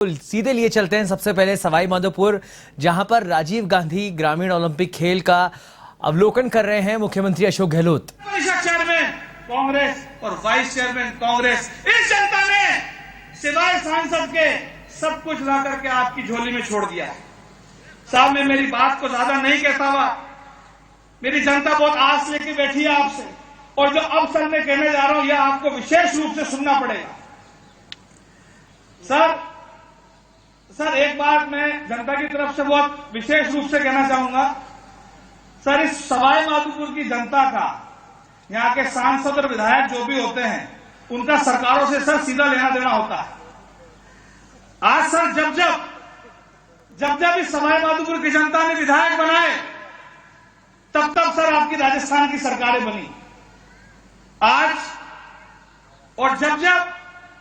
सीधे लिए चलते हैं सबसे पहले सवाई माधोपुर, जहां पर राजीव गांधी ग्रामीण ओलंपिक खेल का अवलोकन कर रहे हैं मुख्यमंत्री अशोक गहलोत। परिषद चेयरमैन कांग्रेस और वाइस चेयरमैन कांग्रेस, इस जनता ने सिवाय सांसद के सब कुछ ला करके आपकी झोली में छोड़ दिया है। साहब, मैं मेरी बात को ज्यादा नहीं कहता हुआ, मेरी जनता बहुत आस लेके बैठी है आपसे, और जो अब सर मैं कहने जा रहा हूं यह आपको विशेष रूप से सुनना पड़ेगा। सर एक बात मैं जनता की तरफ से बहुत विशेष रूप से कहना चाहूंगा। सर, इस सवाई माधोपुर की जनता का, यहां के सांसद और विधायक जो भी होते हैं, उनका सरकारों से सर सीधा लेना देना होता है। आज सर जब इस सवाई माधोपुर की जनता ने विधायक बनाए, तब सर आपकी राजस्थान की सरकारें बनी। आज और जब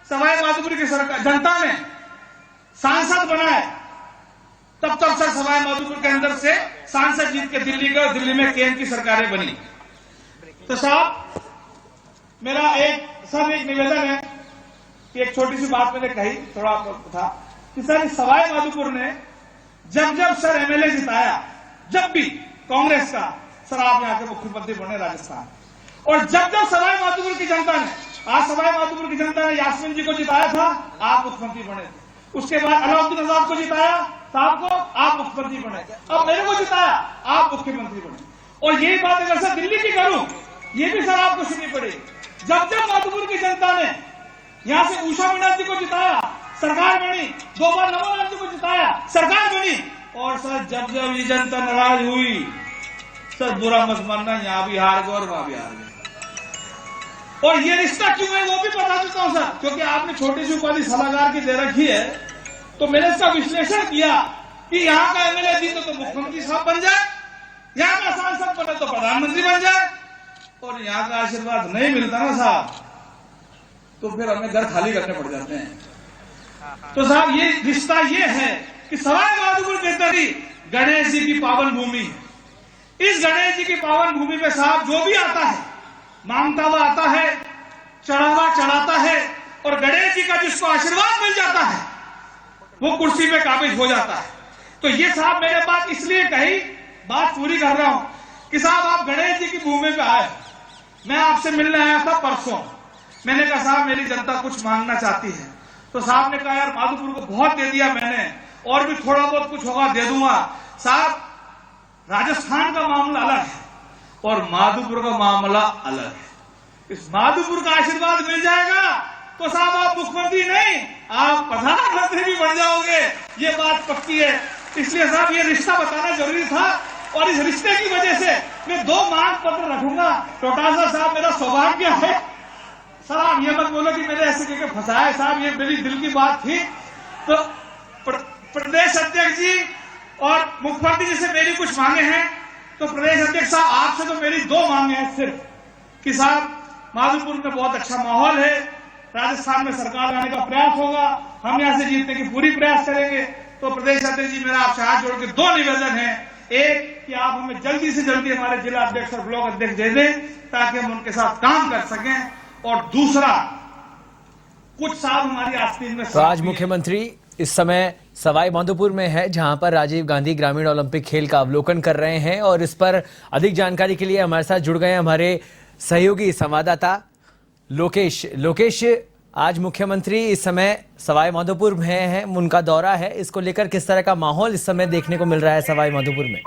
सवाई माधोपुर की जनता ने सांसद बनाए, तब सर सवाई माधोपुर के अंदर से सांसद जीत के दिल्ली गए, दिल्ली में केंद्र की सरकारें बनी। तो साहब, मेरा एक निवेदन है कि एक छोटी सी बात मैंने कही, थोड़ा था कि सर इस सवाई माधोपुर ने जब सर एमएलए जिताया, जब भी कांग्रेस का, सर आप यहां के मुख्यमंत्री बने राजस्थान। और जब सवाई माधोपुर की जनता ने, आज सवाई माधोपुर की जनता ने यास्मीन जी को जिताया था, आप मुख्यमंत्री बने थे। उसके बाद अलाउद्दीन आजाद को जिताया, साहब को, आप मुख्यमंत्री बने। अब मेरे को जिताया, आप मुख्यमंत्री बने। और यही बात अगर सर दिल्ली की करूं, ये भी सर आपको सुननी पड़ेगी। जब माधोपुर की जनता ने यहां से उषा मीणा जी को जिताया, सरकार बनी। 2 बार नमोलाल जी को जिताया, सरकार बनी। और सर जब ये जनता नाराज हुई, सर बुरा मत मानना, यहां भी हार गए और वहां भी हार गए। और ये रिश्ता क्यों है वो भी बता देता हूं सर, क्योंकि आपने छोटी सी उपाधि सलाहकार की दे रखी है, तो मैंने इसका विश्लेषण किया कि यहां का एमएलए जीते तो मुख्यमंत्री साहब बन जाए, यहां का सांसद बने तो प्रधानमंत्री बन जाए, और यहां का आशीर्वाद नहीं मिलता ना साहब, तो फिर हमें घर खाली करने पड़ जाते हैं। तो साहब ये रिश्ता ये है कि सवाई माधोपुर बेहतरी गणेश जी की पावन भूमि है। इस गणेश जी की पावन भूमि में साहब जो भी आता है, मांगता हुआ आता है, चढ़ावा चढ़ाता है, और गणेश जी का जिसको आशीर्वाद मिल जाता है, वो कुर्सी पे काबिज हो जाता है। तो ये साहब मैंने बात इसलिए कही, बात पूरी कर रहा हूं कि साहब आप गणेश जी की भूमि पे आए, मैं आपसे मिलने आया था परसों। मैंने कहा साहब मेरी जनता कुछ मांगना चाहती है, तो साहब ने कहा यार माधोपुर को बहुत दे दिया मैंने, और भी थोड़ा बहुत कुछ होगा दे दूंगा। साहब राजस्थान का मामला अलग है और माधोपुर का मामला अलग है। इस माधोपुर का आशीर्वाद मिल जाएगा तो साहब आप मुख्यमंत्री नहीं, आप प्रधानमंत्री भी बन जाओगे, ये बात पक्की है। इसलिए साहब ये रिश्ता बताना जरूरी था, और इस रिश्ते की वजह से मैं 2 मांग पत्र रखूंगा। टोटासा साहब मेरा सौभाग्य है, सर आप ये मत बोलो कि मैंने ऐसे करके फंसाया, साहब ये मेरी दिल की बात थी। तो प्रदेश अध्यक्ष जी और मुख्यमंत्री जी से मेरी कुछ मांगे हैं, तो प्रदेश अध्यक्ष साहब आपसे तो मेरी 2 मांगे हैं सिर्फ, कि साहब माधोपुर में बहुत अच्छा माहौल है, राजस्थान में सरकार लाने का प्रयास होगा, हम यहां से जीतने की पूरी प्रयास करेंगे। तो प्रदेश अध्यक्ष जी मेरा आपसे हाथ जोड़ के 2 निवेदन है। एक कि आप हमें जल्दी से जल्दी हमारे जिला अध्यक्ष और ब्लॉक अध्यक्ष दे दें, ताकि हम उनके साथ काम कर सकें। और दूसरा, कुछ साहब हमारी आस्तीन में, तो आज मुख्यमंत्री इस समय सवाई माधोपुर में है, जहां पर राजीव गांधी ग्रामीण ओलंपिक खेल का अवलोकन कर रहे हैं। और इस पर अधिक जानकारी के लिए हमारे साथ जुड़ गए हमारे सहयोगी संवाददाता लोकेश। आज मुख्यमंत्री इस समय सवाई माधोपुर में हैं, उनका दौरा है, इसको लेकर किस तरह का माहौल इस समय देखने को मिल रहा है सवाई माधोपुर में?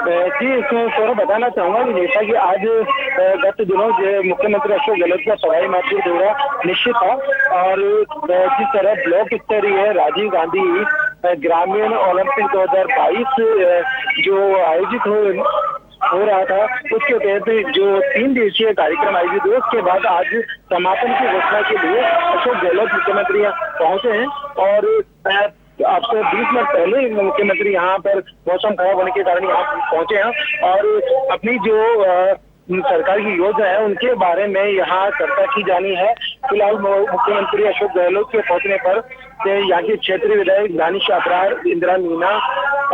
जी, इसमें सौरभ बताना चाहूंगा कि जैसा कि आज गत दिनों मुख्यमंत्री अशोक गहलोत का सवाई माधोपुर दौरा निश्चित था, और जिस तरह ब्लॉक स्तरीय राजीव गांधी ग्रामीण ओलंपिक 2022 जो आयोजित हो रहा था, उसके तहत जो 3 दिवसीय कार्यक्रम आयोजित हुए, उसके बाद आज समापन की घोषणा के लिए अशोक गहलोत मुख्यमंत्री पहुंचे हैं। और आपसे 20 मिनट पहले मुख्यमंत्री यहाँ पर मौसम खराब होने के कारण यहाँ पहुंचे हैं, और अपनी जो सरकार की योजना है उनके बारे में यहाँ चर्चा की जानी है। फिलहाल मुख्यमंत्री अशोक गहलोत के पहुंचने पर यहाँ के क्षेत्रीय विधायक दानिश अबरार, इंदिरा मीना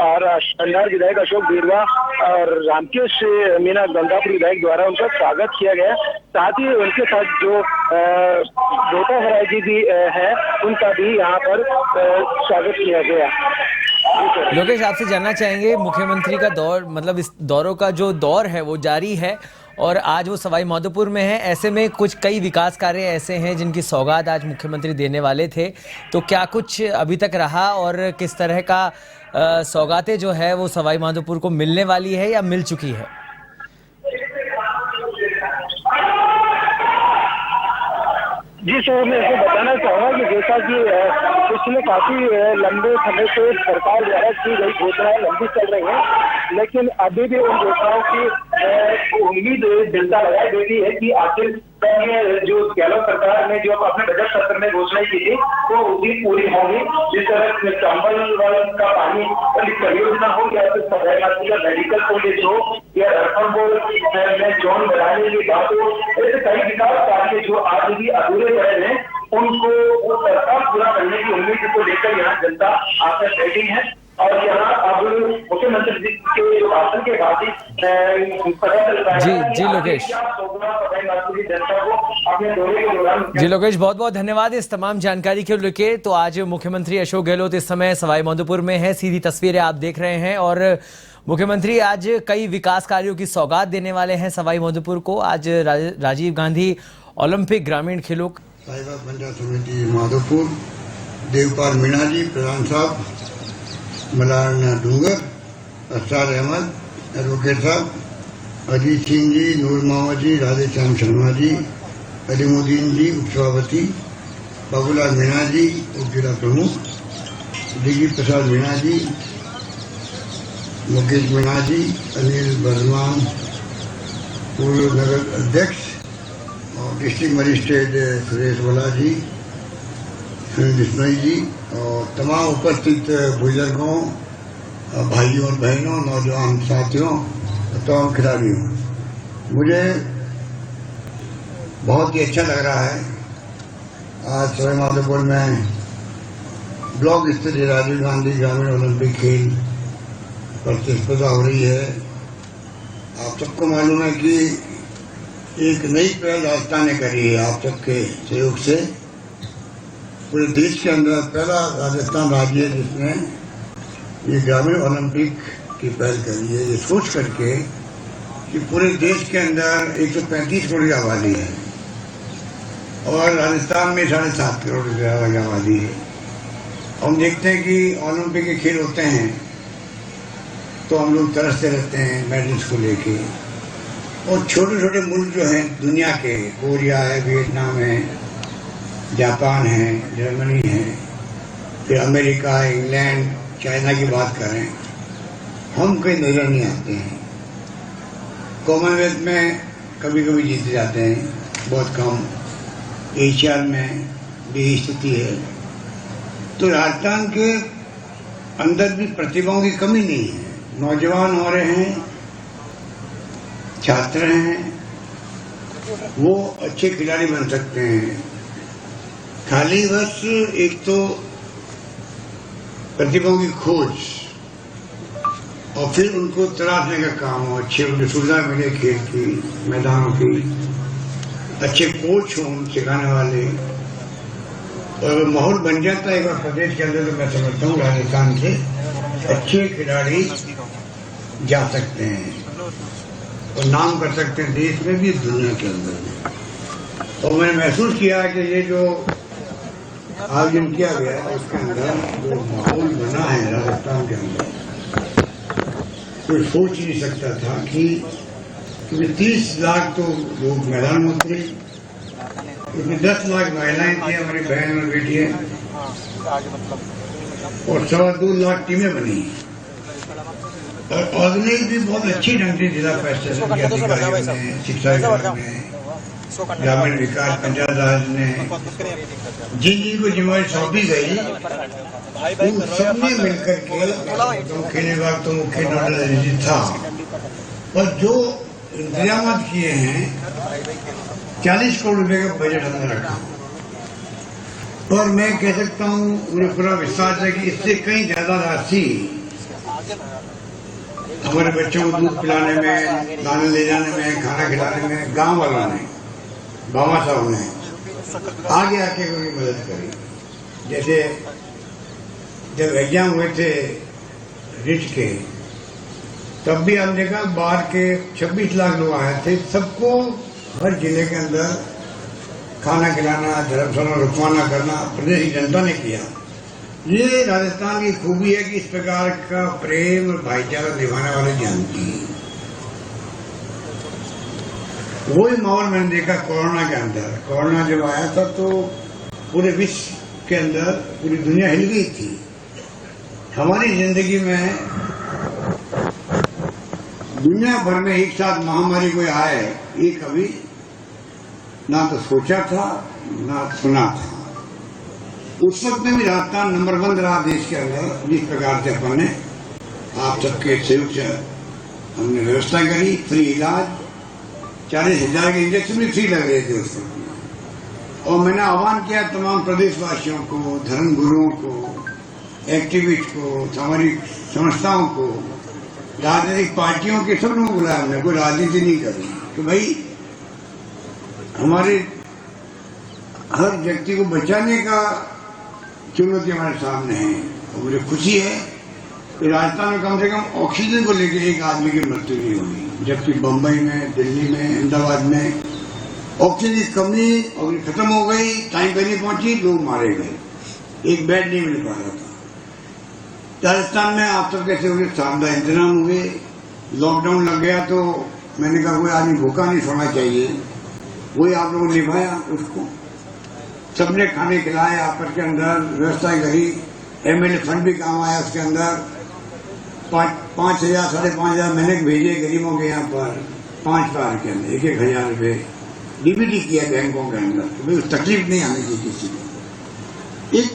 और शानदार विधायक अशोक बीरवा और रामकेश मीणा गंगापुर विधायक द्वारा उनका स्वागत किया गया। साथ ही उनके साथ जो गोता हराय जी भी है उनका भी यहाँ पर स्वागत किया गया। लोकेश, आपसे जानना चाहेंगे, मुख्यमंत्री का दौर, मतलब इस दौरों का जो दौर है वो जारी है और आज वो सवाई माधोपुर में है। ऐसे में कुछ कई विकास कार्य ऐसे हैं जिनकी सौगात आज मुख्यमंत्री देने वाले थे, तो क्या कुछ अभी तक रहा और किस तरह का सौगातें जो है वो सवाई माधोपुर को मिलने वाली है या मिल चुकी है? जी सर, मैं आपको बताना चाहूँगा कि जैसा कि पिछले काफी लंबे समय से सरकार द्वारा की गई घोषणाएं लंबी चल रही हैं, लेकिन अभी भी उन घोषणाओं की उम्मीद जनता लगाई देती है कि आखिर जो गहलोत सरकार ने जो अपने बजट सत्र में घोषणा की थी वो भी पूरी होंगी। जिस तरह चंबल का पानी परियोजना हो या फिर सवाई माधोपुर का मेडिकल कॉलेज हो या रणथंभौर में जोन बनाने की बात हो, ऐसे कई विकास कार्य जो आज भी अधूरे पड़े हैं उनको वो सरकार पूरा करने की उम्मीद को लेकर यहाँ जनता आकर बैठी है। और यहाँ अब मुख्यमंत्री जी के जो भाषण के बाद ही पता चल रहा है। जी लोकेश, जी लोकेश, बहुत बहुत धन्यवाद इस तमाम जानकारी के लिए। तो आज मुख्यमंत्री अशोक गहलोत इस समय सवाई माधोपुर में है, सीधी तस्वीरें आप देख रहे हैं और मुख्यमंत्री आज कई विकास कार्यों की सौगात देने वाले हैं सवाई माधोपुर को। आज राजीव गांधी ओलंपिक ग्रामीण खेलों साहिबा पंचायत समिति माधोपुर, देवपाल मीणा जी प्रधान साहब, मलाना डूंगर, असरार अहमद एडवोकेट साहब, अजीत सिंह जी, नूर मोहम्मद जी, राधेश्याम शर्मा जी, अलीमुद्दीन जी उपसभापति, बाबूलाल मीणा जी उप जिला प्रमुख, दिगी प्रसाद मीणा जी, मुकेश मीणा जी, अनिल वर्धमान पूर्व नगर अध्यक्ष और डिस्ट्रिक्ट मजिस्ट्रेट सुरेश वला जी, सुनील बिश्नोई जी और तमाम उपस्थित बुजुर्गों, भाइयों और बहनों, नौजवान साथियों, तमाम खिलाड़ियों, मुझे बहुत ही अच्छा लग रहा है। आज सवाई माधोपुर में ब्लॉक स्तरीय राजीव गांधी ग्रामीण ओलंपिक खेल प्रतिस्पर्धा हो रही है। आप सबको मालूम है कि एक नई पहल राजस्थान ने करी है आप सबके सहयोग से। पूरे देश के अंदर पहला राजस्थान राज्य है जिसने ये ग्रामीण ओलंपिक की पहल करी है, ये सोच करके कि पूरे देश के अंदर 135 करोड़ की आबादी है और राजस्थान में 7.5 करोड़ की आबादी है। हम देखते हैं कि ओलंपिक के खेल होते हैं तो हम लोग तरसते रहते हैं मेडल्स को लेके, और छोटे छोटे मुल्क जो हैं दुनिया के, कोरिया है, वियतनाम है, जापान है, जर्मनी है, फिर अमेरिका है, इंग्लैंड, चाइना की बात करें, हम कहीं नजर नहीं आते हैं। कॉमनवेल्थ में कभी कभी जीते जाते हैं, बहुत कम। एशिया में भी स्थिति है। तो राजस्थान के अंदर भी प्रतिभाओं की कमी नहीं है। नौजवान हो रहे हैं, छात्र हैं, वो अच्छे खिलाड़ी बन सकते हैं। खाली बस एक तो प्रतिभाओं की खोज और फिर उनको तराशने का काम हो, अच्छे उन्हें सुविधा मिले, खेल की, मैदानों की, अच्छे कोच हों सिखाने वाले, और माहौल बन जाता है एक बार प्रदेश के अंदर, तो मैं समझता हूँ राजस्थान से अच्छे खिलाड़ी जा सकते हैं और नाम कर सकते हैं देश में भी, दुनिया के अंदर भी। और मैंने महसूस किया कि ये जो आयोजन किया गया है उसके अंदर जो माहौल बना है राजस्थान के अंदर, कोई सोच ही नहीं सकता था कि 30 लाख तो लोग मैदान में उतरे, उसमें 10 लाख महिलाएं थी, हमारी बहन और बेटियां, और 2.25 लाख टीमें बनी और ऑर्गेनाइज भी बहुत अच्छी ढंग से जिला प्रशासन के अधिकारियों ने, शिक्षा विभाग ने, ग्रामीण विकास, पंचायत राज ने, जिन को जिम्मेवारी सौंपी गई उन सबने मिलकर के, खेल विभाग तो मुख्य नोडल एजेंसी था, और जो इंतजाम किए हैं 40 करोड़ रुपए का बजट हमने रखा। और मैं कह सकता हूँ, मुझे पूरा विश्वास है कि इससे कहीं ज्यादा राशि हमारे बच्चों को दूध पिलाने में, दाने ले जाने में, खाना खिलाने में गांव वालों ने, बाबा साहब ने आगे आके उनकी मदद करी। जैसे जब एग्जाम हुए थे रिट के, तब भी हमने देखा बाहर के 26 लाख लोग आए थे। सबको हर जिले के अंदर खाना खिलाना, धर्मशाला रुकवाना करना प्रदेश की जनता ने किया। ये राजस्थान की खूबी है कि इस प्रकार का प्रेम और भाईचारा निभाने वाले जानती हैं। वही माहौल मैंने देखा कोरोना के अंदर। कोरोना जब आया था तो पूरे विश्व के अंदर पूरी दुनिया हिल गई थी। हमारी जिंदगी में दुनिया भर में एक साथ महामारी कोई आए, ये कभी ना तो सोचा था ना सुना था। उस वक्त में भी राजस्थान नंबर 1 रहा देश के अंदर। जिस प्रकार से अपन ने आप सबके सहयोग से हमने व्यवस्था करी, फ्री इलाज, 40,000 के इंजेक्शन भी फ्री लग रहे थे उस वक्त। और मैंने आह्वान किया तमाम प्रदेशवासियों को, धर्म गुरुओं को, एक्टिविस्ट को, सामाजिक संस्थाओं को, राजनीतिक पार्टियों के, सब लोगों को बुलाया हमने। कोई राजनीति नहीं करनी तो भाई हमारे हर व्यक्ति को बचाने का चुनौती हमारे सामने है। और मुझे खुशी है कि राजस्थान में कम से कम ऑक्सीजन को लेकर एक आदमी की मृत्यु नहीं हुई, जबकि बम्बई में, दिल्ली में, अहमदाबाद में ऑक्सीजन की कमी खत्म हो गई, टाइम पे नहीं पहुंची, लोग मारे गए, एक बेड नहीं मिल पा रहा था। राजस्थान में आप सब कैसे हुए, शानदार इंतजाम हुए। लॉकडाउन लग गया तो मैंने कहा कोई आदमी भूखा नहीं सोना चाहिए, वही आप लोगों ने निभाया उसको। सबने खाने खिलाए, आपस के अंदर व्यवस्था करी। एमएलए फंड भी काम आया उसके अंदर। 5,000 5,500 मैंने भेजे गरीबों के यहाँ पर 5 बार के अंदर 1,000 रुपये डीबीटी किया बैंकों के अंदर। तो भाई तकलीफ नहीं आने की किसी को, एक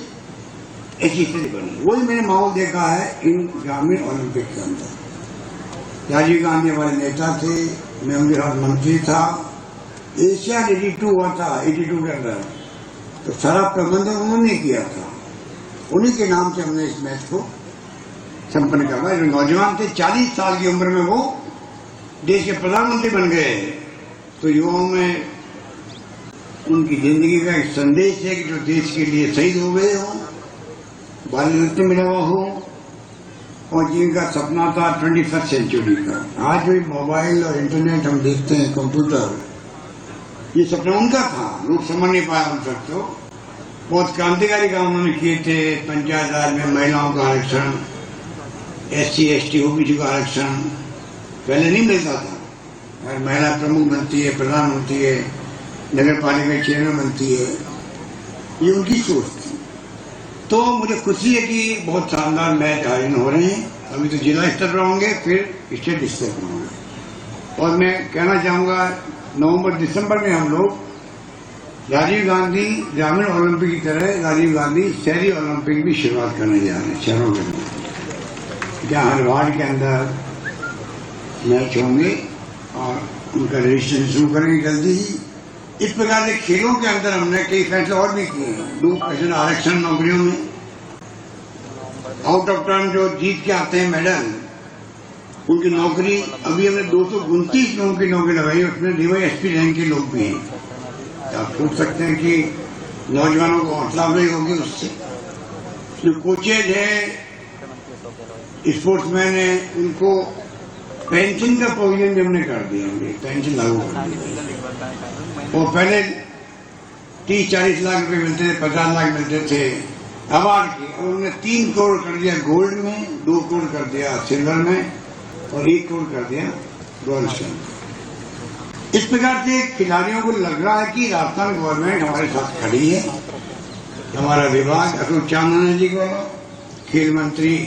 ऐसी स्थिति बनी। वही मैंने माहौल देखा है इन ग्रामीण ओलंपिक के अंदर। राजीव गांधी हमारे नेता थे, मैं उनके साथ मंत्री था। एशिया 82 हुआ था, 82 के अंदर, तो सारा प्रबंधन उन्होंने किया था। उन्हीं के नाम से हमने इस मैच को संपन्न करवाया। जो नौजवान थे, 40 साल की उम्र में वो देश के प्रधानमंत्री बन गए। तो युवाओं में उनकी जिंदगी का एक संदेश है कि जो देश के लिए शहीद हो गए हो, भारत रत्न मिला हुआ हो, और जिनका सपना था 21वीं सेंचुरी का। आज भी मोबाइल और इंटरनेट हम देखते हैं, कंप्यूटर, ये सपना उनका था, लोग समझ नहीं पाया उन तक। तो बहुत क्रांतिकारी काम उन्होंने किए थे। पंचायत राज में महिलाओं का आरक्षण, SC ST OBC का आरक्षण पहले नहीं मिलता था। और महिला प्रमुख बनती है, प्रधान बनती है, नगर पालिका चेयरमैन बनती है, ये उनकी सोच थी। तो मुझे खुशी है कि बहुत शानदार मैच आयोजन हो रहे हैं। अभी तो जिला स्तर पर होंगे, फिर स्टेट स्तर पर होंगे। और मैं कहना चाहूंगा नवंबर दिसंबर में हम लोग राजीव गांधी ग्रामीण ओलंपिक की तरह राजीव गांधी शहरी ओलंपिक भी शुरुआत करने जा रहे हैं शहरों के अंदर, जहाँ हर वार्ड के अंदर मैच होंगे और उनका रजिस्ट्रेशन शुरू करेंगे जल्दी ही। इस प्रकार के खेलों के अंदर हमने कई फैसले और भी किए हैं। 2% आरक्षण नौकरियों में, आउट ऑफ टर्न जो जीत के आते हैं मेडल, उनकी नौकरी अभी हमने 229 लोगों की नौकरी लगाई, उसमें DYSP रैंक के लोग भी हैं। तो आप सोच सकते हैं कि नौजवानों को हौसला अफजाई होगी उससे। जो कोचेज है, स्पोर्ट्समैन है, उनको पेंशन का प्रोविजन भी हमने कर दिया, पेंशन लागू कर दी। और पहले 30-40 लाख रुपए मिलते थे, 50 लाख मिलते थे अवार्ड के, और उन्होंने 3 करोड़ कर दिया गोल्ड में, 2 करोड़ कर दिया सिल्वर में, और 1 करोड़ कर दिया ब्रॉन्ज में। इस प्रकार से खिलाड़ियों को लग रहा है कि राजस्थान गवर्नमेंट हमारे साथ खड़ी है। हमारा विभाग अशोक चांदना जी को, खेल मंत्री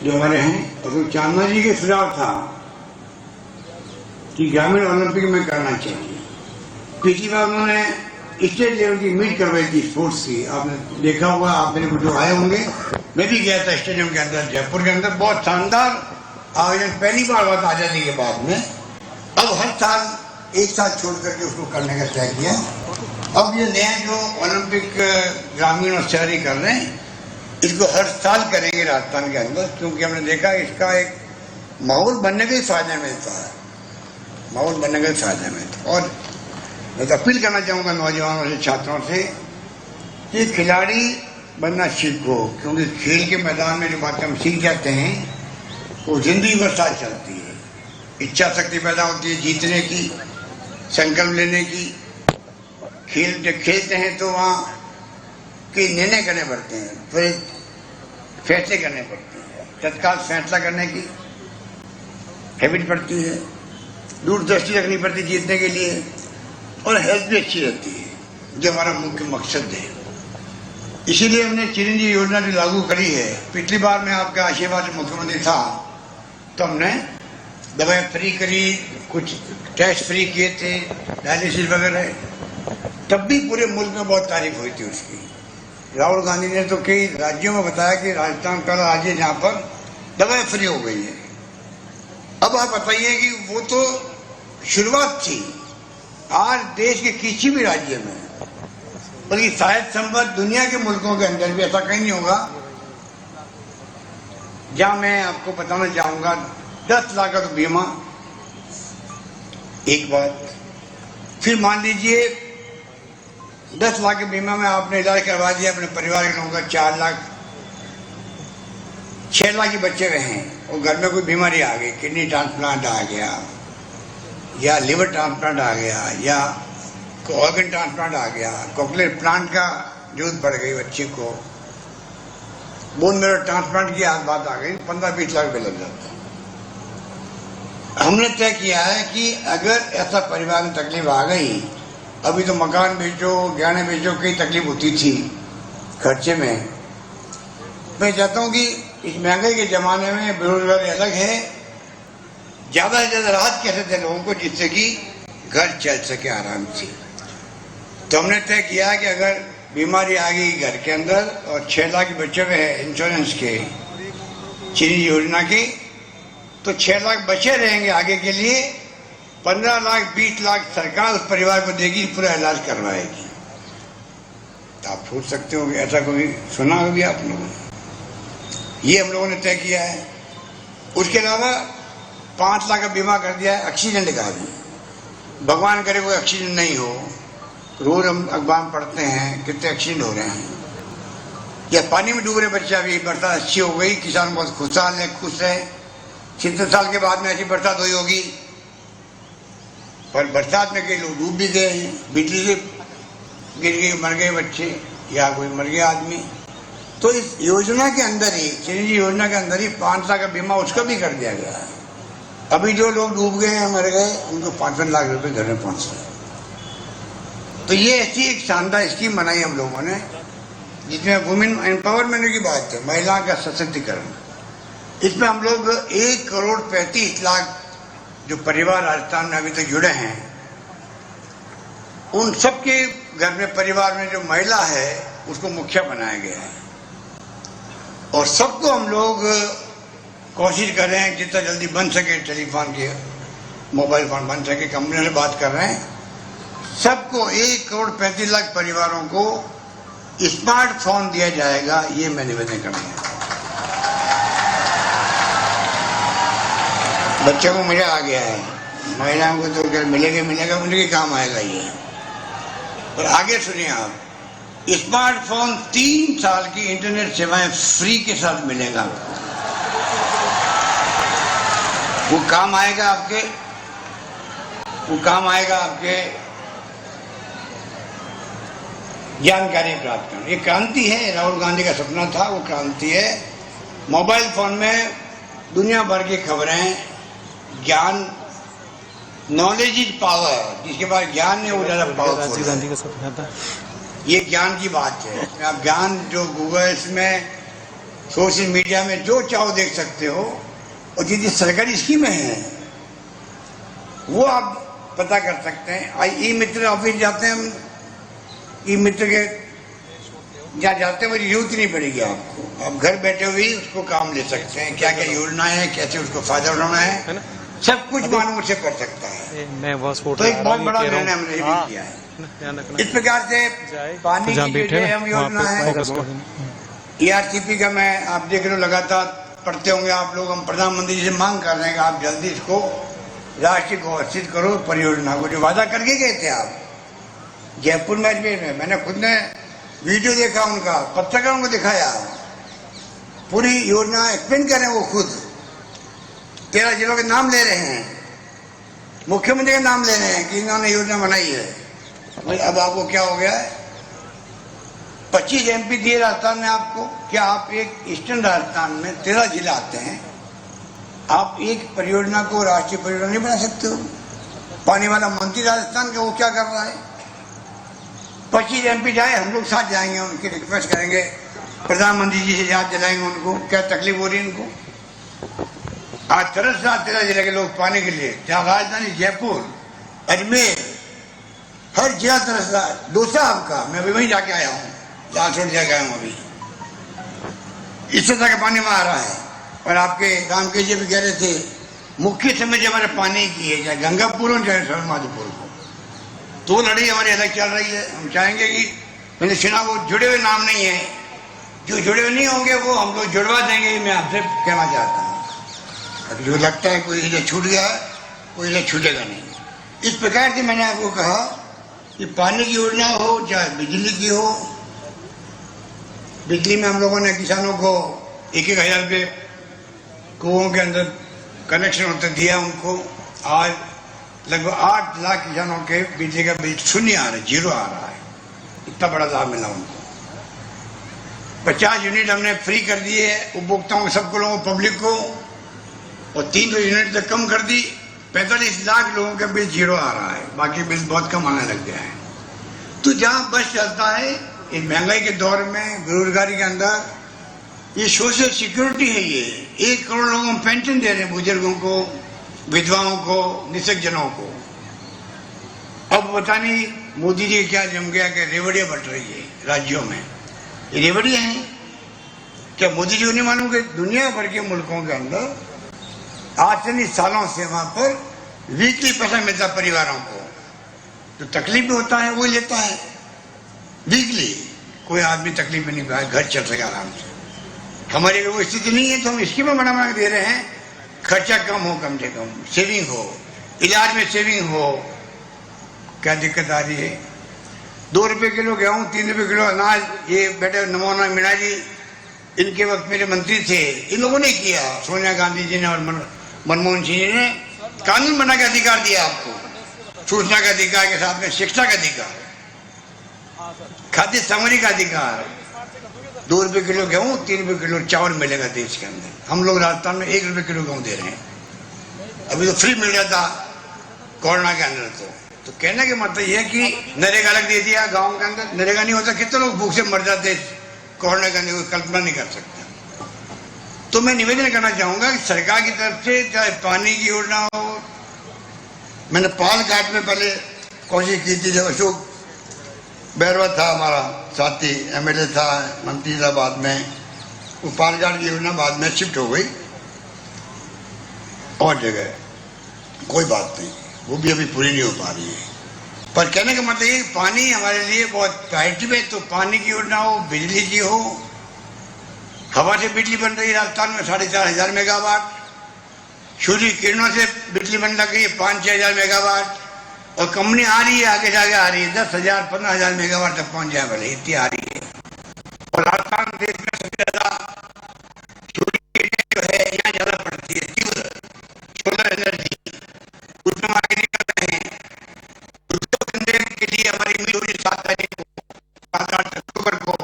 जो हमारे हैं अशोक चांदना जी के सुझाव था कि ग्रामीण ओलंपिक में करना चाहिए। पिछली बार उन्होंने स्टेट लेवल की मीट करवाई थी स्पोर्ट्स की, आपने देखा होगा, आप मेरे को जो आए होंगे। मैं भी गया था स्टेडियम के अंदर, जयपुर के अंदर। बहुत शानदार आयोजन पहली बार हुआ था आजादी के बाद में। अब हर साल एक साल छोड़ करके उसको करने का तय किया। अब ये नया जो ओलंपिक ग्रामीण और शहरी कर रहे हैं, इसको हर साल करेंगे राजस्थान के अंदर, क्योंकि हमने देखा इसका एक माहौल बनने के ही फायदे मिलता है, माहौल बनने का फायदा मिलता है। और मैं तो अपील करना चाहूँगा नौजवानों से, छात्रों से कि खिलाड़ी बनना सीखो, क्योंकि खेल के मैदान में जो बातें हम सीख जाते हैं वो जिंदगी भर साथ चलती है। इच्छा शक्ति पैदा होती है जीतने की, संकल्प लेने की। खेल जब खेलते हैं तो वहाँ के निर्णय करने पड़ते हैं, फिर फैसले करने पड़ते हैं, तत्काल फैसला करने की हैबिट पड़ती है, दूरदृष्टि रखनी पड़ती है जीतने के लिए, और हेल्थ भी अच्छी रहती है, जो हमारा मुख्य मकसद है। इसीलिए हमने चिरंजीवी योजना जो लागू करी है। पिछली बार मैं आपका आशीर्वाद से मुख्यमंत्री था तो हमने दवाई फ्री करी, कुछ टेस्ट फ्री किए थे, डायलिसिस वगैरह, तब भी पूरे मुल्क में बहुत तारीफ हुई थी उसकी। राहुल गांधी ने तो कई राज्यों में बताया कि राजस्थान पहला राज्य जहाँ पर दवाई फ्री हो गई है। अब आप बताइए कि वो तो शुरुआत थी, आज देश के किसी भी राज्य में, बल्कि शायद संभव दुनिया के मुल्कों के अंदर भी ऐसा कहीं नहीं होगा जहां मैं आपको बताना चाहूंगा 10 लाख का तो बीमा एक बात, फिर मान लीजिए 10 लाख के बीमा में आपने इलाज करवा दिया अपने परिवार के लोगों का, 4 लाख, 6 लाख के बच्चे रहे और घर में कोई बीमारी आ गई, किडनी ट्रांसप्लांट आ गया या लिवर ट्रांसप्लांट आ गया या ऑर्गन ट्रांसप्लांट आ गया, कोक्लियर प्लांट का जरूरत पड़ गई बच्चे को, बोन मैरो ट्रांसप्लांट की आज बात आ गई, 15-20 लाख रुपये लग जाता है। हमने तय किया है कि अगर ऐसा परिवार में तकलीफ आ गई, अभी तो मकान बेचो, गहने बेचो, कई तकलीफ होती थी खर्चे में। मैं चाहता हूँ कि इस महंगाई के जमाने में बेरोजगारी अलग है, ज्यादा से ज्यादा राहत कैसे दे लोगों को जिससे कि घर चल सके आराम से। तो हमने तय किया कि अगर बीमारी आ गई घर के अंदर और 6 लाख बचे हुए हैं इंश्योरेंस के चिरंजीवी योजना की, तो 6 लाख बचे रहेंगे आगे के लिए, 15 लाख 20 लाख सरकार उस परिवार को देगी, पूरा इलाज करवाएगी। तो आप सोच सकते हो कि ऐसा कोई सुना होगी आप लोगों ने, ये हम लोगों ने तय किया है। उसके अलावा 5 लाख का बीमा कर दिया है एक्सीडेंट का भी, भगवान करे कोई एक्सीडेंट नहीं हो। रोज हम अखबार पढ़ते हैं कितने एक्सीडेंट हो रहे हैं, या पानी में डूब रहे बच्चे। अभी बरसात अच्छी हो गई, किसान बहुत खुशहाल है, खुश है। 70 साल के बाद में ऐसी बरसात हुई होगी, पर बरसात में कई लोग डूब भी गए हैं, बिजली से गिर गए, मर गए बच्चे या कोई मर गया आदमी। तो इस योजना के अंदर ही, चिरंजीवी योजना के अंदर ही 5 लाख का बीमा उसका भी कर दिया गया है। अभी जो लोग डूब गए हैं, मर गए, उनको 5 लाख रुपए घर में पहुंच रहे। तो ये ऐसी एक शानदार स्कीम बनाई हम लोगों ने, जिसमें वुमेन एम्पावरमेंट की बात है, महिला का सशक्तिकरण। इसमें हम लोग 1,35,00,000 जो परिवार राजस्थान में अभी तक जुड़े हैं, उन सबके घर में परिवार में जो महिला है उसको मुखिया बनाया गया है। और सबको हम लोग कोशिश कर रहे हैं जितना जल्दी बन सके, टेलीफोन के मोबाइल फोन बन सके, कंपनी से बात कर रहे हैं। सबको 1,35,00,000 परिवारों को स्मार्टफोन दिया जाएगा, ये मैं निवेदन करूंगा। बच्चों को मजा आ गया है, महिलाओं को तो मिलेगा, उनके काम आएगा ये। और आगे सुनिए आप, स्मार्टफोन 3 साल की इंटरनेट सेवाएं फ्री के साथ मिलेगा आपको। वो काम आएगा आपके, जानकारी प्राप्त करना। ये क्रांति है, राहुल गांधी का सपना था, वो क्रांति है। मोबाइल फोन में दुनिया भर की खबरें, ज्ञान, नॉलेज इज पावर, जिसके पास ज्ञान है वो ज्यादा पावरफुल है। गांधी का सपना था, ये ज्ञान की बात है। आप ज्ञान जो गूगल में, सोशल मीडिया में जो चाहो देख सकते हो, और जितनी सरकारी स्कीमें हैं वो आप पता कर सकते हैं। ई मित्र ऑफिस जाते हैं हम, ई मित्र के जहाँ जाते हैं, मुझे जरूरत नहीं पड़ेगी आपको, आप घर बैठे हुए ही उसको काम ले सकते हैं। क्या क्या योजना है, कैसे उसको फायदा उठाना है, सब कुछ मालूम से कर सकता है। तो एक बहुत बड़ा निर्णय हमने भी किया है। इस प्रकार से पानी की जो हम योजना है, ERCP का मैं आप देख रहे हो लगातार पढ़ते होंगे आप लोग, हम प्रधानमंत्री जी से मांग कर रहे हैं कि आप जल्दी इसको राष्ट्रीय घोषित करो परियोजना को, जो वादा करके गए थे आप जयपुर में, अजमेर में। मैंने खुद ने वीडियो देखा उनका, पत्रकारों को दिखाया, पूरी योजना एक्सप्लेन कर रहे हैं वो खुद। 13 जिलों के नाम ले रहे हैं, मुख्यमंत्री का नाम ले रहे हैं कि इन्होंने योजना बनाई है। भाई अब आपको क्या हो गया है? 25 MP दिए राजस्थान में आपको। क्या आप एक ईस्टर्न राजस्थान में 13 जिला आते हैं, आप एक परियोजना को राष्ट्रीय परियोजना नहीं बना सकते हो? पानी वाला मंत्री राजस्थान का वो क्या कर रहा है? 25 MP जाए, हम लोग साथ जाएंगे, उनकी रिक्वेस्ट करेंगे, प्रधानमंत्री जी से याद दिलाएंगे उनको क्या तकलीफ हो रही है इनको। आज तरस रहा 13 जिले के लोग पाने के लिए, जहाँ राजधानी जयपुर, अजमेर, हर जिला तरस रहा। डोसा आपका, मैं अभी वहीं जाके आया हूँ, जहाँ छोड़ जाके आया हूँ अभी। इस तरह का पानी वहाँ आ रहा है। और आपके रामकेश जी भी कह रहे थे मुख्य समस्या हमारे पानी की है, चाहे गंगापुर हो चाहे सवाई माधोपुर को। तो लड़ाई हमारी अलग चल रही है। हम चाहेंगे कि, मैंने सुना वो जुड़े हुए नाम नहीं है, जो जुड़े हुए नहीं होंगे वो हम लोग जुड़वा देंगे। मैं आपसे कहना चाहता हूँ, जो लगता है कोई इधर छूट गया है, कोई इधर छूटेगा नहीं। इस प्रकार से मैंने आपको कहा कि पानी की योजना हो चाहे बिजली की हो, बिजली में हम लोगों ने किसानों को 1-1 हज़ार रुपये कुओं के अंदर कनेक्शन होता दिया उनको। आज लगभग 8 लाख किसानों के बिजली का बिल शून्य आ रहा है, 0 आ रहा है। इतना बड़ा लाभ मिला उनको। 50 यूनिट हमने फ्री कर दिए उपभोक्ताओं को, सबको, लोगों पब्लिक को, और 300 यूनिट तक कम कर दी। 45 लाख लोगों का बिल 0 आ रहा है, बाकी बिल बहुत कम आने लग गया है। तो जहां बस चलता है, इस महंगाई के दौर में, बेरोजगारी के अंदर, ये सोशल सिक्योरिटी है। ये 1 करोड़ लोगों को पेंशन दे रहे हैं, बुजुर्गों को, विधवाओं को, निःशक्तजनों को। अब पता नहीं मोदी जी क्या जम गया कि रेवड़ियां बट रही है राज्यों में। ये रेवड़ियां हैं क्या? मोदी जी को नहीं मालूम कि दुनिया भर के मुल्कों के अंदर आज से नहीं सालों से वहां पर वीकली पैसा मिलता परिवारों को। जो तकलीफ में होता है वो लेता है वीकली। कोई आदमी तकलीफ में नहीं पाया, घर चल सके आराम से। हमारी वो स्थिति नहीं है, तो हम इसकी में बना दे रहे हैं, खर्चा कम हो, कम से कम सेविंग हो, इलाज में सेविंग हो। क्या दिक्कत आ रही है? 2 रुपये किलो गेहूं, 3 रुपये किलो अनाज। ये बेटे नमोना मीणा जी, इनके वक्त मेरे मंत्री थे, इन लोगों ने किया। सोनिया गांधी जी ने और मनमोहन सिंह जी ने कानून बना के अधिकार दिया आपको, सूचना का अधिकार के साथ में शिक्षा का अधिकार, खाद्य सामग्री का अधिकार। 2 रुपये किलो गेहूं, 3 रुपये किलो चावल मिलेगा देश के अंदर। हम लोग राजस्थान में 1 रुपये किलो गेहूं दे रहे हैं। अभी तो फ्री मिल रहा था कोरोना के अंदर। तो कहने का मतलब यह है कि नरेगा अलग दे दिया गाँव के अंदर। नरेगा नहीं होता, कितने लोग भूख से मर जाते कोरोना का, नहीं कल्पना नहीं कर सकता। तो मैं निवेदन करना चाहूंगा कि सरकार की तरफ से, चाहे पानी की योजना हो, मैंने पालघाट में पहले कोशिश की थी, जब अशोक बैरवा था हमारा साथी, MLA था, मंत्री था बाद में। वो पालघाट की योजना बाद में शिफ्ट हो गई और जगह, कोई बात नहीं, वो भी अभी पूरी नहीं हो पा रही है। पर कहने का मतलब ये, पानी हमारे लिए बहुत प्रायोरिटी में। तो पानी की योजना हो, बिजली की हो, हवा से बिजली बन रही है राजस्थान में 4,500 मेगावाट, सूर्य किरणों से बिजली बन लग गई है 5-6 हज़ार मेगावाट, और कंपनी आ रही है, आगे जाके आ रही है 10,000-15,000 मेगावाट तक पहुंच जाए वाले, इतनी आ रही है। और राजस्थान देश में सबसे ज्यादा सूर्य किरणें जो है यहाँ ज्यादा पड़ती है, तीव्र सोलर एनर्जी, उसमें आगे निकल रहे हैं। के लिए हमारी मीटिंग 7 तारीख को, 7-8 अक्टूबर को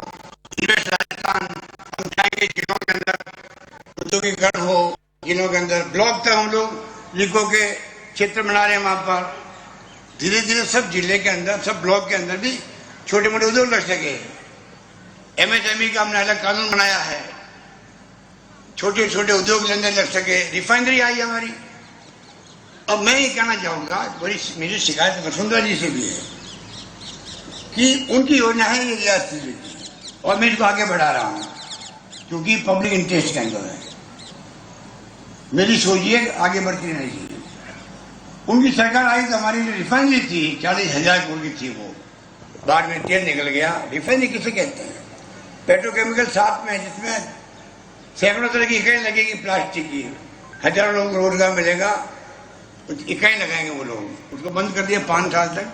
इन्वेस्ट राजस्थान। हम चाहेंगे जिलों के अंदर उद्योगीकरण हो, जिलों के अंदर ब्लॉक तक हम लोग लिको के क्षेत्र बना रहे हैं। वहां पर धीरे धीरे सब जिले के अंदर, सब ब्लॉक के अंदर भी छोटे मोटे उद्योग लग सके। MSME का हमने अलग कानून बनाया है, छोटे छोटे उद्योग के अंदर लग सके। रिफाइनरी आई हमारी। अब मैं ये कहना चाहूंगा, बड़ी मेरी शिकायत वसुंधरा जी से भी है कि उनकी योजना है ये रियासती की, और मैं इसको आगे बढ़ा रहा हूं क्योंकि पब्लिक इंटरेस्ट के अंदर है। मेरी सोच ये आगे बढ़ती रहनी चाहिए। उनकी सरकार आई तो हमारी जो रिफाइनरी थी 40,000 करोड़ की थी, वो बाद में तेल निकल गया। रिफाइनरी किसे कहते हैं? पेट्रोकेमिकल साथ में, जिसमें सैकड़ों तरह की इकाई लगेगी प्लास्टिक की, हजारों लोगों को रोजगार मिलेगा, इकाई लगाएंगे वो लोग। उसको बंद कर दिया 5 साल तक।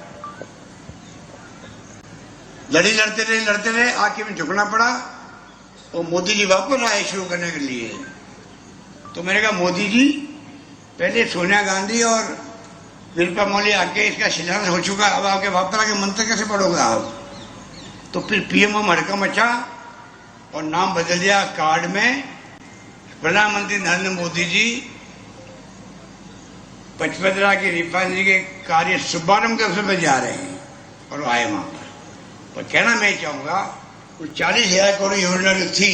लड़ते रहे आखिर में झुकना पड़ा और मोदी जी वापस आए शुरू करने के लिए। तो मैंने कहा मोदी जी पहले सोनिया गांधी और वीरप्पा मोइली आके इसका शिलान्यास हो चुका, अब आके वापस आके मंत्र कैसे पढ़ोगे आप? तो फिर पीएमओ हड़का मचा और नाम बदल दिया कार्ड में। प्रधानमंत्री नरेंद्र मोदी जी पचपदरा की रिफाइनरी के कार्य शुभारंभ के अवसर पर जा रहे हैं और आए वहां पर कहना मैं चाहूंगा वो 40,000 करोड़ योजना जो थी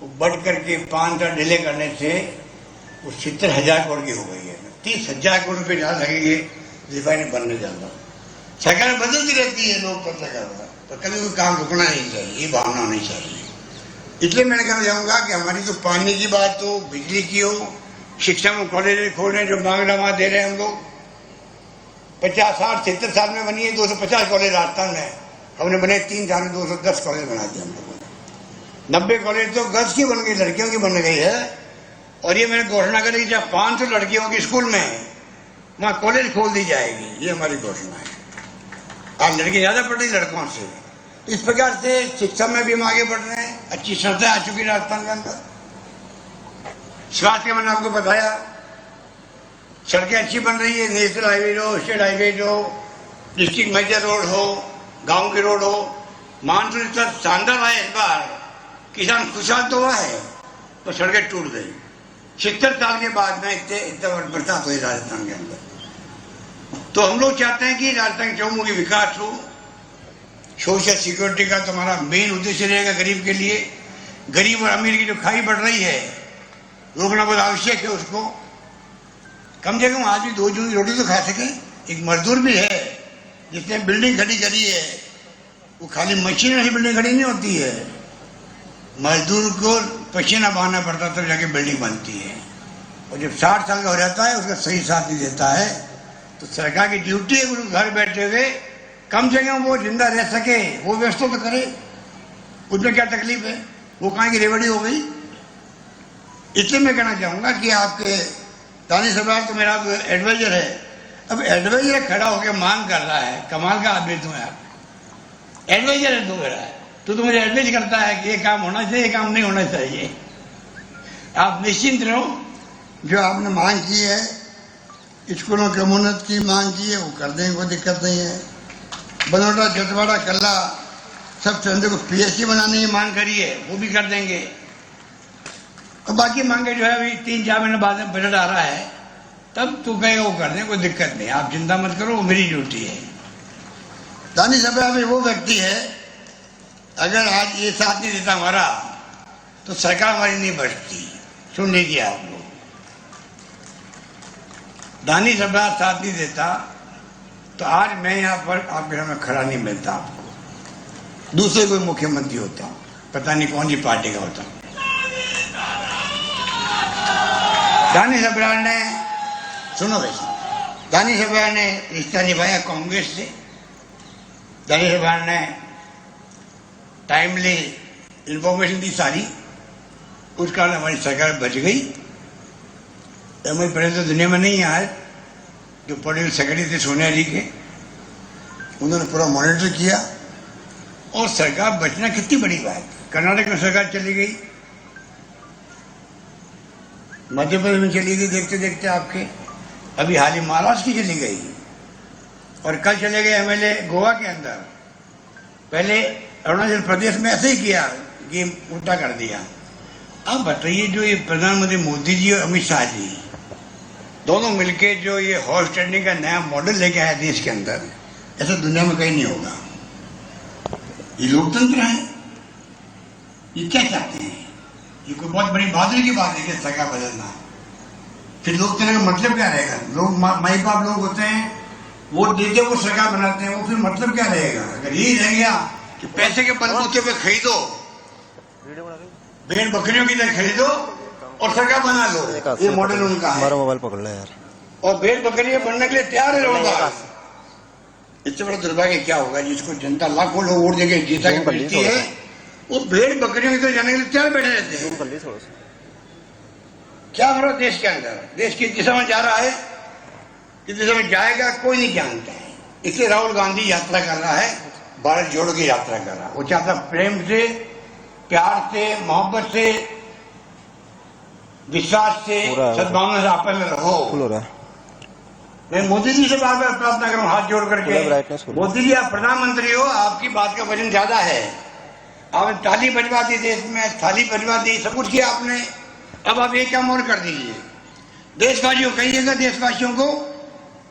वो बढ़ करके 5 साल डिले करने से वो 70,000 करोड़ की हो गई है। 30,000 करोड़ रुपये ज्यादा लगेंगे रिफाइनरी बनने जाएगा। सरकार बदलती रहती है, लोग पता कर रहा, पर कभी कोई काम रुकना नहीं चाहिए, ये भावना होनी चाहिए। इसलिए मैंने कहना चाहूंगा कि हमारी तो पानी की बात हो, बिजली की हो, शिक्षा में कॉलेज खोल रहे हैं जो मांगना वहां दे रहे हैं हम लोग। 50, 60, 70 साल में बनी है 250 कॉलेज राजस्थान में, हमने बने 3 साल में 210 कॉलेज बना दिए हम लोगों ने। 90 कॉलेज तो गर्ल्स की बन गई, लड़कियों की बन गई है। और ये मैंने घोषणा करी जब 500 लड़कियों की स्कूल में वहां कॉलेज खोल दी जाएगी, ये हमारी घोषणा है। आज लड़की ज्यादा पढ़ रही लड़कों से, इस प्रकार से शिक्षा में भी हम आगे बढ़ रहे हैं। अच्छी सड़कें आ चुकी राजस्थान के अंदर। स्वास्थ्य के मैंने आपको बताया, सड़कें अच्छी बन रही है। नेशनल हाईवे हो, स्टेट हाईवे हो, डिस्ट्रिक्ट मेजर रोड हो, गांव के रोड हो। मानसून इतना शानदार आया इस बार, किसान खुशहाल तो हुआ है, तो सड़कें टूट गई। 70 साल के बाद में इतना बरसात हुई राजस्थान के अंदर। तो हम लोग चाहते हैं कि राजस्थान के चौमुखी विकास हो। सोशल सिक्योरिटी का तो हमारा मेन उद्देश्य रहेगा गरीब के लिए। गरीब और अमीर की जो खाई बढ़ रही है, रोकना बहुत आवश्यक है। उसको कम से कम आज भी 2 जून की रोटी तो खा सके। एक मजदूर भी है जिसने बिल्डिंग खड़ी करी है, वो खाली मशीन से बिल्डिंग खड़ी नहीं होती है, मजदूर को पसीना बहाना पड़ता तब जाके बिल्डिंग बनती है। और जब 60 साल का हो जाता है उसका सही साथ नहीं देता है, तो सरकार की ड्यूटी है कि घर बैठे हुए कम से कम वो जिंदा रह सके, वो व्यवस्था तो करे। उसमें क्या तकलीफ है, वो कहाँ की रेवड़ी हो गई। इसलिए मैं कहना चाहूंगा कि आपके दानिश अब्रार तो मेरा एडवाइजर है। अब एडवाइजर खड़ा होकर मांग कर रहा है, कमाल का आदमी तुम यार। एडवाइजर है तू मेरा, तो मुझे एडवाइज करता है कि ये काम होना चाहिए, ये काम नहीं होना चाहिए। आप निश्चिंत रहो, जो आपने मांग की है, स्कूलों के उन्नत की मांग की है, वो कर देंगे, कोई दिक्कत नहीं है। बनोटा, जटवाड़ा, कल्ला सब चंदे को PSC बनाने की मांग करी है, वो भी कर देंगे। और बाकी मांगे जो है अभी 3-4 महीने बाद में बजट आ रहा है, तब तू कहेगा वो कर दें, कोई दिक्कत नहीं। आप चिंता मत करो, वो मेरी ड्यूटी है। दानिश अब्रार भी वो व्यक्ति है, अगर आज ये साथ नहीं देता हमारा, तो सरकार हमारी नहीं बचती। सुन लीजिए आप लोग, दानिश अब्रार साथ नहीं देता तो आज मैं यहाँ पर आपके सामने खड़ा नहीं मिलता। आपको दूसरे कोई मुख्यमंत्री होता, पता नहीं कौन सी पार्टी का होता। दानिश अब्रार ने, सुनो वैसे, दानिश अब्रार ने रिश्ता निभाया कांग्रेस से। दानिश अब्रार ने टाइमली इंफॉर्मेशन दी सारी, उस कारण हमारी सरकार बच गई। हमारे पहले तो दुनिया में नहीं है आज, जो पढ़े सेक्रेटरी थे सोनिया जी के, उन्होंने पूरा मॉनिटर किया और सरकार बचना कितनी बड़ी बात। कर्नाटक में सरकार चली गई, मध्य प्रदेश में चली गई देखते देखते आपके, अभी हाल ही महाराष्ट्र की चली गई और कल चले गए MLA गोवा के अंदर। पहले अरुणाचल प्रदेश में ऐसे ही किया कि उल्टा कर दिया। अब बताइए, जो ये प्रधानमंत्री मोदी जी और अमित शाह जी दोनों मिलके जो ये हॉर्स ट्रेडिंग का नया मॉडल लेके आया देश के अंदर, ऐसा दुनिया में कहीं नहीं होगा। ये लोकतंत्र है, ये क्या चाहते हैं? ये कोई बहुत बड़ी बहादुरी की बात है कि सरकार बदलना। फिर लोकतंत्र का मतलब क्या रहेगा? लोग माई बाप लोग होते हैं, वोट देते वो सरकार बनाते हैं, वो फिर मतलब क्या रहेगा? अगर यही रह गया कि पैसे के बलबूते पे खरीदो, भेड़ बकरियों की तरह खरीदो और सरकार बना लो, ये मॉडल उनका है। हमारा मोबाइल पकड़ लो यार। और भेड़ बकरियां बनने के लिए तैयार है लोग। इससे बड़ा दुर्भाग्य क्या होगा, जिसको जनता लाखों लोग वोट देके जीता के भेजती है, वो भेड़ बकरियों की तो जाने के लिए तैयार बैठे रहते हैं। क्या हो रहा देश के अंदर, देश किस दिशा में जा रहा है, किस दिशा में जाएगा कोई नहीं जानता है। इसलिए राहुल गांधी यात्रा कर रहा है, भारत जोड़ो की यात्रा कर रहा है। वो चाहता प्रेम से, प्यार से, मोहब्बत से, विश्वास से, सद्भावना से आपस में रहो। मैं मोदी जी से बार बार प्रार्थना करूं हाथ जोड़ करके, मोदी जी आप प्रधानमंत्री हो, आपकी बात का वजन ज्यादा है। आपने ताली बजवा दी देश में, थाली बजवा दी, सब कुछ किया आपने, अब आप एक काम और कर दीजिए। देशवासियों कहिएगा, देशवासियों को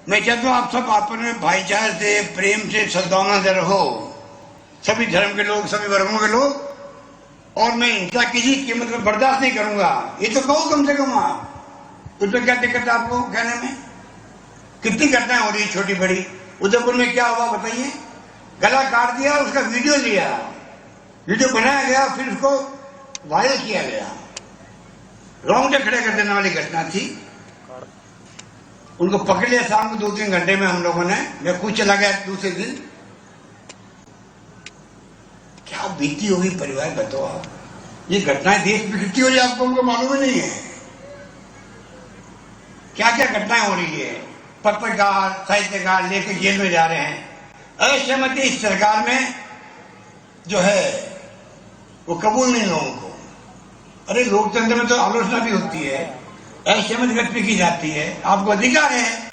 मैं चाहता हूं आप सब आपस में भाईचारे से, प्रेम से, सद्भावना से रहो, सभी धर्म के लोग, सभी वर्गों के लोग। और मैं हिंसा किसी कीमत में बर्दाश्त नहीं करूंगा, ये तो कहो कम से कम आप। उसमें क्या दिक्कत है आपको कहने में? कितनी घटनाएं हो रही है छोटी बड़ी। उदयपुर में क्या हुआ बताइए, गला काट दिया, उसका वीडियो लिया, वीडियो बनाया गया, फिर उसको वायरल किया गया। रोंगटे खड़े कर देने वाली घटना थी। उनको पकड़ लिया शाम को 2-3 घंटे में हम लोगों ने। मैं खुद चला गया दूसरे दिन। क्या बीती होगी परिवार बताओ आप। ये घटनाएं देश में कितनी हो रही है आपको उनको मालूम ही नहीं है। क्या क्या घटनाएं हो रही है। पत्रकार, साहित्यकार लेकर जेल में जा रहे हैं। असहमति इस सरकार में जो है वो कबूल नहीं लोगों को। अरे लोकतंत्र में तो आलोचना भी होती है, असहमति व्यक्त की जाती है, आपको अधिकार है।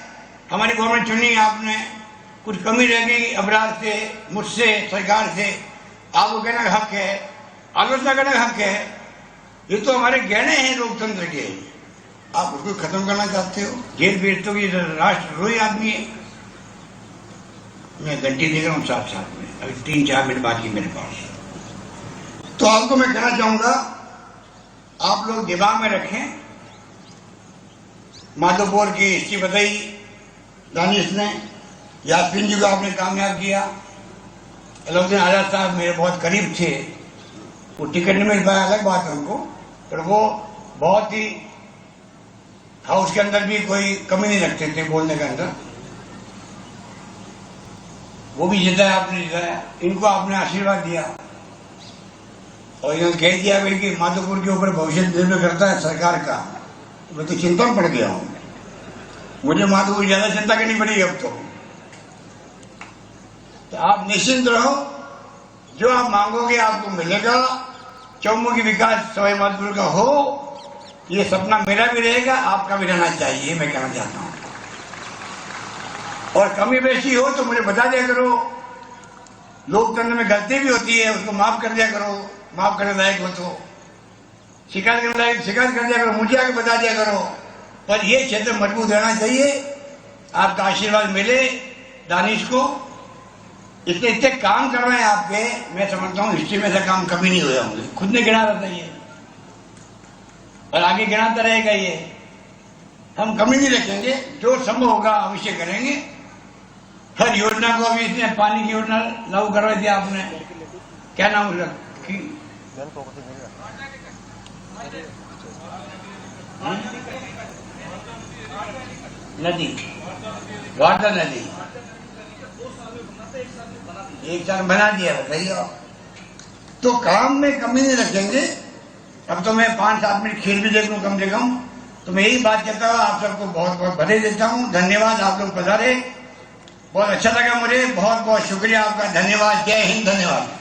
हमारी गवर्नमेंट चुनी आपने, कुछ कमी रह गई अपराध से, मुझसे, सरकार से, आपको कहने का हक है, आलोचना करने का हक है। ये तो हमारे गहने हैं लोकतंत्र के, आप उसको खत्म करना चाहते हो। जेल भेज तो ये राष्ट्रद्रोही आदमी है। मैं घंटी देख रहा हूँ साथ साथ में, अभी 3-4 मिनट बाकी मेरे पास। तो आपको मैं कहना चाहूंगा, आप लोग दिमाग में रखें, माधोपुर की हिस्ट्री बताई दानिश ने, यास्मीन जी को आपने कामयाब किया। अलाउद्दीन आजाद साहब मेरे बहुत करीब थे, वो टिकट नहीं मिल पाया अलग बात है उनको, पर वो बहुत ही हाउस के अंदर भी कोई कमी नहीं रखते थे बोलने के अंदर। वो भी जिताया आपने, जिताया, इनको आपने आशीर्वाद दिया और इन्होंने कह दिया भाई कि माधोपुर के ऊपर भविष्य निर्भर करता है सरकार का। मैं तो चिंता में पड़ गया हूं, मुझे माधोपुर ज्यादा चिंता करनी पड़ेगी अब तो आप निश्चिंत रहो, जो आप मांगोगे आपको मिलेगा। चौमुखी विकास सवाई माधोपुर का हो, ये सपना मेरा भी रहेगा, आपका भी रहना चाहिए, मैं कहना चाहता हूं। और कमी बेशी हो तो मुझे बता दिया करो। लोकतंत्र में गलती भी होती है, उसको माफ कर दिया करो, माफ करने लायक हो तो। शिकायत करने लायक शिकायत कर दिया करो, मुझे आगे बता दिया करो। पर ये क्षेत्र मजबूत रहना चाहिए, आपका आशीर्वाद मिले दानिश को। इतने काम कर रहे हैं आपके, मैं समझता हूँ हिस्ट्री में से काम कभी नहीं हुआ होंगे। खुद ने गिना रहता ये और आगे गिनाता रहेगा ये। हम कमी नहीं रखेंगे, जो संभव होगा अवश्य करेंगे। हर योजना को अभी इसने पानी की योजना लागू करवाई थी आपने, क्या नाम उसका, नदी, वाटर नदी, एक साल बना दिया बताइए। तो काम में कमी नहीं रखेंगे। अब तो मैं 5-7 मिनट खेल भी देख लूं कम से कम। तो मैं यही बात कहता हूँ, आप सबको बहुत बहुत बधाई देता हूँ। धन्यवाद, आप लोग पधारे, बहुत अच्छा लगा मुझे। बहुत बहुत शुक्रिया आपका, धन्यवाद। जय हिंद, धन्यवाद।